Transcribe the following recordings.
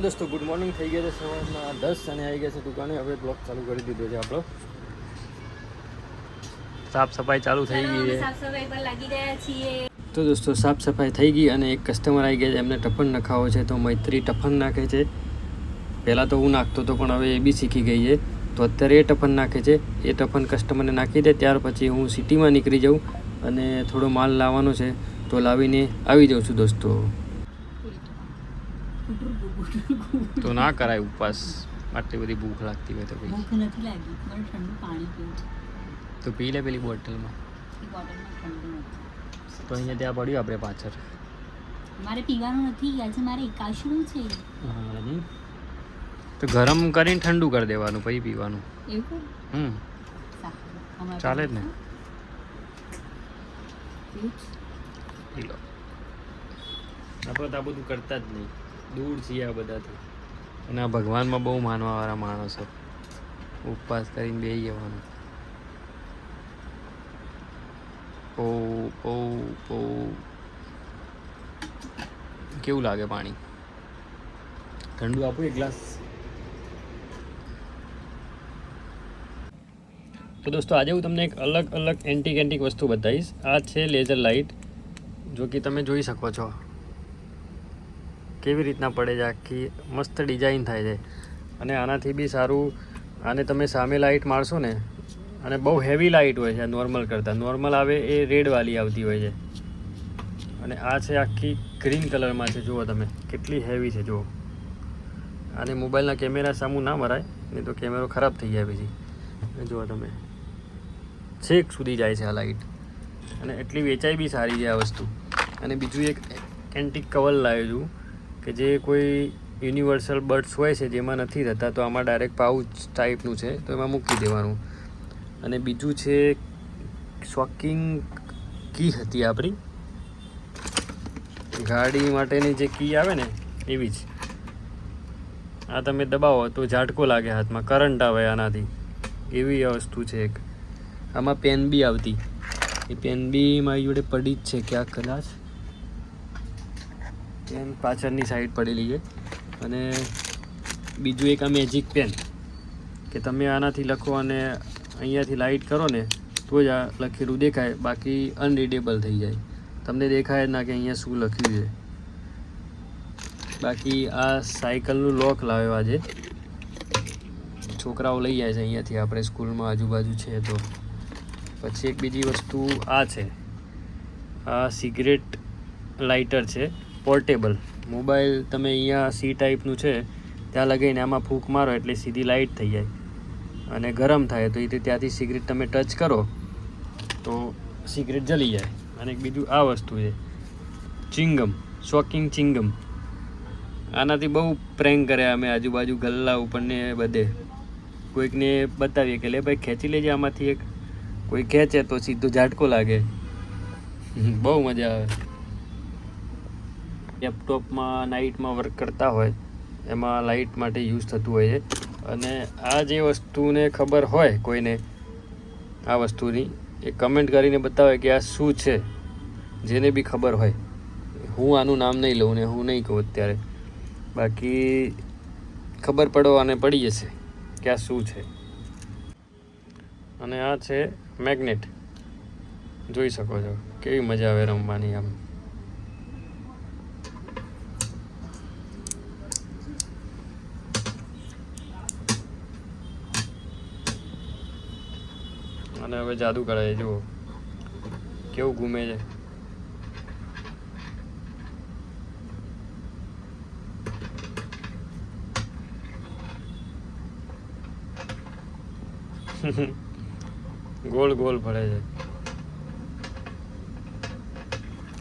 દોસ્તો good morning થઈ ગયા છે સવારના 10 અને આવી ગયા છે દુકાને. હવે બ્લોગ ચાલુ કરી દીધો છે આપણો. સાફ સફાઈ ચાલુ થઈ ગઈ છે. સાફ સફાઈ પર લાગી ગયા છીએ. તો દોસ્તો સાફ સફાઈ થઈ ગઈ અને એક કસ્ટમર આવી ગયા છે, એમને ટફન નખાવો છે. તો મૈત્રી ટફન નાખે છે. પહેલાં તો હું નાખતો હતો પણ હવે એ બી શીખી ગઈ છે, તો અત્યારે એ ટફન નાખે છે. એ ટફન કસ્ટમરને નાખી દે ત્યાર પછી હું સિટીમાં નીકળી જાઉં અને થોડો માલ લાવવાનો છે તો લાવીને આવી જાઉં છું દોસ્તો. તો ના કરાય ઉપવાસ, આટલી બધી ભૂખ લાગતી હોય તો ભાઈ. ભૂખ નથી લાગી, મને ઠંડુ પાણી પીવું છે. તો પી લે પેલી બોટલમાં. એ બોટલમાં ઠંડુ નથી. તો અહીંયા ત્યાં પડ્યું આપણે પાછળ. મારે પીવાનું નથી, આજે મારે એકાશનું છે. હા નહીં તો ગરમ કરીને ઠંડુ કરી દેવાનું પછી પીવાનું. એવું ચાલે જ ને. પી લો. આપણે તો આ બધું કરતા જ નહીં, દૂર છીએ આ બધાથી. અને આ ભગવાનમાં બહુ માનવાવાળા માણસો, ઉપવાસ કરીને બેસી જવાનું. ઓ ઓ ઓ કેવું લાગે પાણી? ઠંડુ આપું એક ગ્લાસ? તો દોસ્તો આજે હું તમને એક અલગ એન્ટિક વસ્તુ બતાવીશ. આ છે લેઝર લાઇટ, જો કે તમે જોઈ શકો છો કેવી રીતના પડે છે. આખી મસ્ત ડિઝાઇન થાય છે. અને આનાથી બી સારું, આને તમે સામે લાઇટ મારશો ને, અને બહુ હેવી લાઇટ હોય છે નોર્મલ કરતાં. નોર્મલ આવે એ રેડવાળી આવતી હોય છે, અને આ છે આખી ગ્રીન કલરમાં છે. જુઓ તમે કેટલી હેવી છે. જુઓ, આને મોબાઈલના કેમેરા સામું ના મરાય, નહીં તો કેમેરો ખરાબ થઈ જાય પછી. જુઓ તમે, છેક સુધી જાય છે આ લાઇટ, અને એટલી વેચાઈ બી સારી છે આ વસ્તુ. અને બીજું એક એન્ટિક કવર લાવ્યો છું કે જે કોઈ યુનિવર્સલ બર્ડ્સ હોય છે જેમાં નથી થતા, તો આમાં ડાયરેક્ટ પાઉચ ટાઈપનું છે, તો એમાં મૂકી દેવાનું. અને બીજું છે શોકિંગ કી હતી આપણી ગાડી માટેની, જે કી આવે ને એવી જ. આ તમે દબાવો તો ઝાટકો લાગે હાથમાં, કરંટ આવે આનાથી, એવી વસ્તુ છે એક. આમાં પેન બી આવતી, એ પેન બી મારી જોડે પડી જ છે ક્યાંક કદાચ. પેન પાછળની સાઈડ પડેલી છે. અને બીજું એક આ મેજિક પેન, કે તમે આનાથી લખો અને અહીંયાથી લાઇટ કરો ને તો જ આ લખેલું દેખાય, બાકી અનરીડેબલ થઈ જાય. તમને દેખાય જ ના કે અહીંયા શું લખ્યું છે. બાકી આ સાયકલનું લોક લાવ્યો આજે, છોકરાઓ લઈ જાય છે અહીંયાથી, આપણે સ્કૂલમાં આજુબાજુ છે તો. પછી એક બીજી વસ્તુ આ છે, આ સિગરેટ લાઇટર છે પોર્ટેબલ. મોબાઈલ તમે અહીંયા સી ટાઈપનું છે ત્યાં લગાવીને આમાં ફૂંક મારો એટલે સીધી લાઇટ થઈ જાય, અને ગરમ થાય તો એ ત્યાંથી સિગરેટ તમે ટચ કરો તો સિગરેટ જલી જાય. અને એક બીજું આ વસ્તુ છે ચિંગમ, શોકિંગ ચિંગમ. આનાથી બહુ પ્રેન્ક કર્યા અમે આજુબાજુ ગલ્લા ઉપરને બધે. કોઈકને બતાવીએ કે લે ભાઈ ખેંચી લેજે આમાંથી એક, કોઈ ખેંચે તો સીધો ઝાટકો લાગે. બહુ મજા આવે. લેપટોપમાં નાઇટમાં વર્ક કરતા હોય એમાં લાઇટ માટે યુઝ થતું હોય છે. અને આ જે વસ્તુને ખબર હોય કોઈને આ વસ્તુની, એ કમેન્ટ કરીને બતાવે કે આ શું છે, જેને બી ખબર હોય. હું આનું નામ નહીં લઉં ને હું નહીં કહું અત્યારે, બાકી ખબર પડવાને પડી જશે કે આ શું છે. અને આ છે મેગ્નેટ, જોઈ શકો છો કેવી મજા આવે રમવાની આમ. અને હવે જાદુ કરે છે, જુઓ કેવું ઘૂમે છે. ગોળ ગોળ ફરે છે.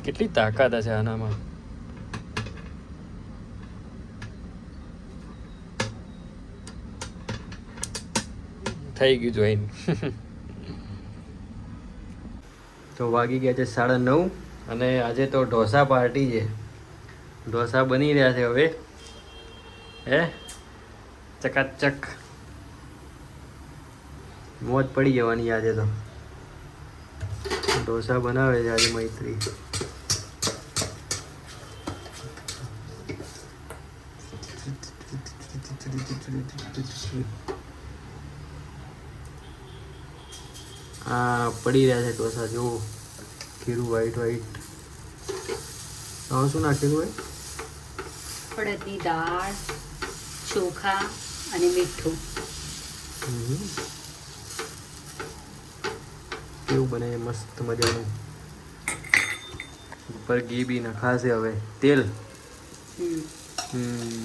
કેટલી તાકાત હશે આનામાં. થઈ ગયું જોઈને. તો વાગી ગયા છે 9:30 અને આજે તો ઢોસા પાર્ટી છે. ઢોસા બની રહ્યા છે હવે, હે ચકાચક. મોજ પડી જવાની આજે તો. ઢોસા બનાવે છે આજે મૈત્રી. આ પડી રહ્યા છે ઢોસા જો ખીરું વ્હાઈટ વ્હાઈટ. શું નાખેલું હોય? અડદની દાળ, ચોખા અને મીઠું. કેવું બને છે મસ્ત મજાનું. ઉપર ઘી બી નખાશે હવે તેલ. હમ